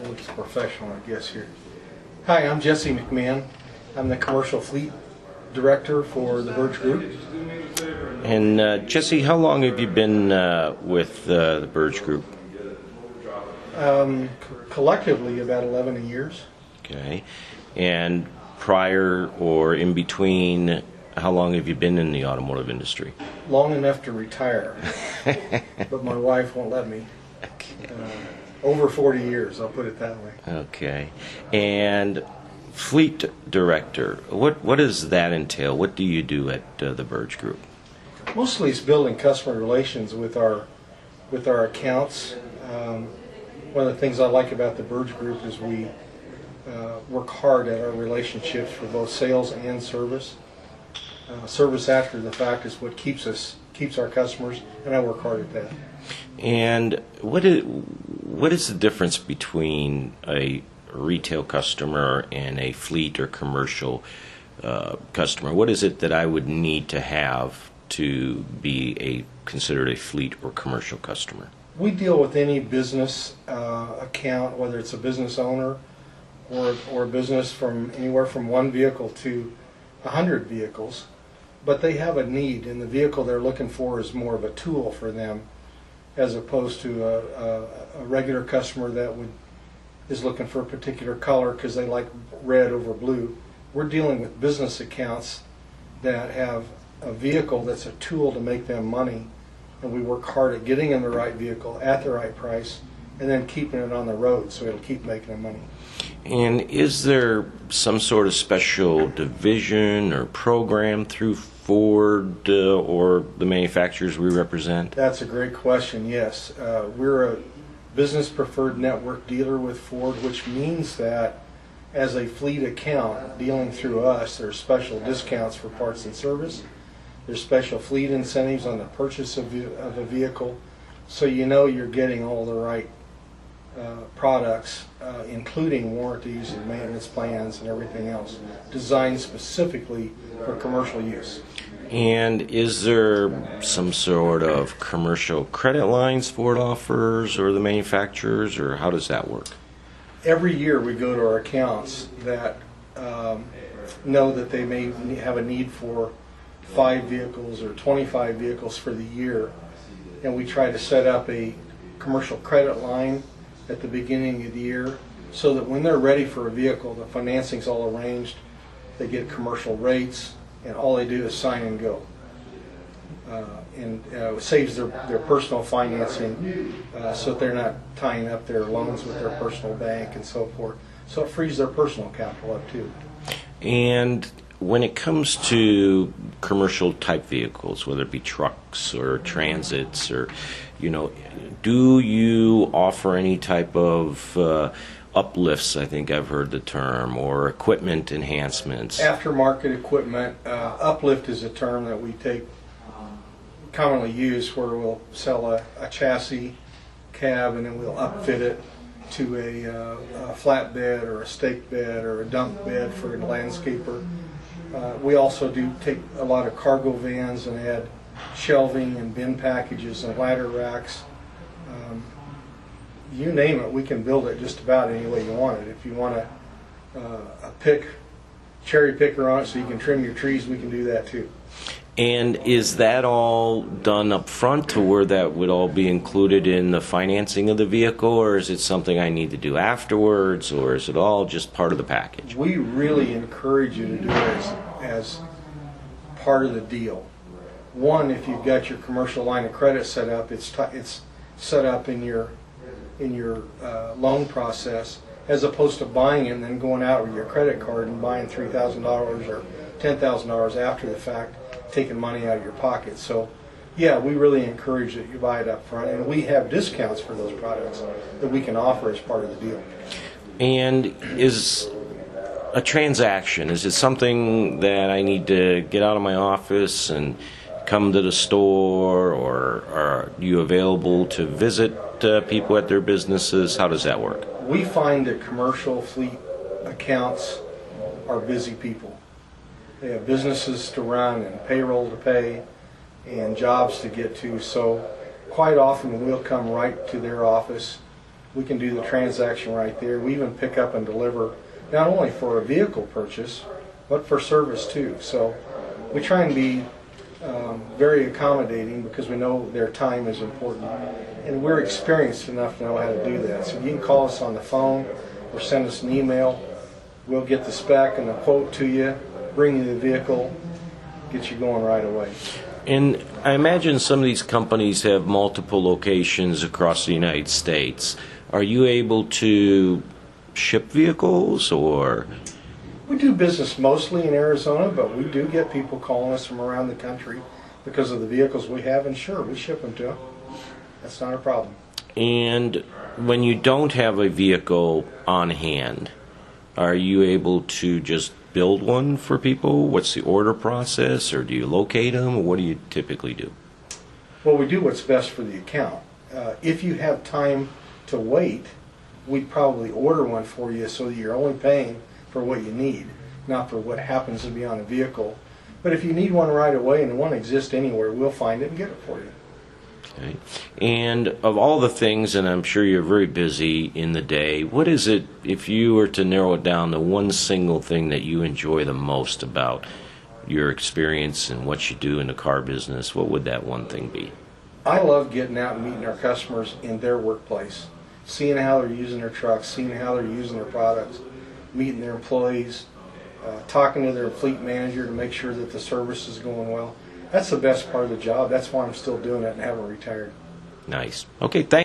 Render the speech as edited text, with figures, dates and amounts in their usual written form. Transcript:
Looks professional, I guess, here. Hi, I'm Jesse McMahon. I'm the Commercial Fleet Director for the Birch Group. And Jesse, how long have you been with the Birch Group? Collectively, about 11 years. Okay. And prior or in between, how long have you been in the automotive industry? Long enough to retire, but my wife won't let me. Over 40 years, I'll put it that way. Okay. And Fleet Director, what does that entail? What do you do at the Birch Group? Mostly it's building customer relations with our accounts. One of the things I like about the Birch Group is we work hard at our relationships for both sales and service. Service after the fact is what keeps our customers, and I work hard at that. And what is the difference between a retail customer and a fleet or commercial customer? What is it that I would need to have to be considered a fleet or commercial customer? We deal with any business account, whether it's a business owner or a business from anywhere from one vehicle to 100 vehicles, but they have a need, and the vehicle they're looking for is more of a tool for them, as opposed to a regular customer that is looking for a particular color because they like red over blue. We're dealing with business accounts that have a vehicle that's a tool to make them money, and we work hard at getting them the right vehicle at the right price and then keeping it on the road so it'll keep making them money. And is there some sort of special division or program through Ford or the manufacturers we represent? That's a great question, yes. We're a business preferred network dealer with Ford, which means that as a fleet account dealing through us, there's special discounts for parts and service. There's special fleet incentives on the purchase of a vehicle, so you know you're getting all the right products, including warranties and maintenance plans and everything else, designed specifically for commercial use. And is there some sort of commercial credit lines Ford offers, or the manufacturers, or how does that work? Every year we go to our accounts that know that they may have a need for 5 vehicles or 25 vehicles for the year, and we try to set up a commercial credit line at the beginning of the year so that when they're ready for a vehicle, the financing's all arranged, they get commercial rates, and all they do is sign and go. It saves their personal financing so that they're not tying up their loans with their personal bank and so forth. So it frees their personal capital up too. And when it comes to commercial type vehicles, whether it be trucks or transits, or do you offer any type of uplifts, I think I've heard the term, or equipment enhancements? Aftermarket equipment. Uplift is a term that we commonly use, where we'll sell a chassis cab and then we'll upfit it to a flatbed or a stake bed or a dump bed for a landscaper. We also do take a lot of cargo vans and add shelving and bin packages and ladder racks. You name it, we can build it just about any way you want it. If you want a cherry picker on it so you can trim your trees, we can do that too. And is that all done up front, to where that would all be included in the financing of the vehicle, or is it something I need to do afterwards, or is it all just part of the package? We really encourage you to do it as part of the deal. One, if you've got your commercial line of credit set up, it's set up in your loan process, as opposed to buying it and then going out with your credit card and buying $3,000 or $10,000 after the fact, taking money out of your pocket. So yeah, we really encourage that you buy it up front, and we have discounts for those products that we can offer as part of the deal. And is a transaction, is it something that I need to get out of my office and come to the store, or are you available to visit people at their businesses? How does that work? We find that commercial fleet accounts are busy people. They have businesses to run and payroll to pay and jobs to get to, so quite often we'll come right to their office we can do the transaction right there. We even pick up and deliver, not only for a vehicle purchase, but for service too. So we try and be very accommodating because we know their time is important. And we're experienced enough to know how to do that. So you can call us on the phone or send us an email. We'll get the spec and the quote to you, bring you the vehicle, get you going right away. And I imagine some of these companies have multiple locations across the United States. Are you able to ship vehicles, or? We do business mostly in Arizona, but we do get people calling us from around the country because of the vehicles we have, and sure, we ship them to them. That's not a problem. And when you don't have a vehicle on hand, are you able to just build one for people? What's the order process, or do you locate them, or what do you typically do? Well, we do what's best for the account. If you have time to wait, we'd probably order one for you so that you're only paying for what you need, not for what happens to be on a vehicle. But if you need one right away and one exists anywhere, we'll find it and get it for you. Okay. And of all the things, and I'm sure you're very busy in the day, what is it, if you were to narrow it down to one single thing that you enjoy the most about your experience and what you do in the car business, what would that one thing be? I love getting out and meeting our customers in their workplace, seeing how they're using their trucks, seeing how they're using their products, meeting their employees, talking to their fleet manager to make sure that the service is going well. That's the best part of the job. That's why I'm still doing it and haven't retired. Nice. Okay, thanks.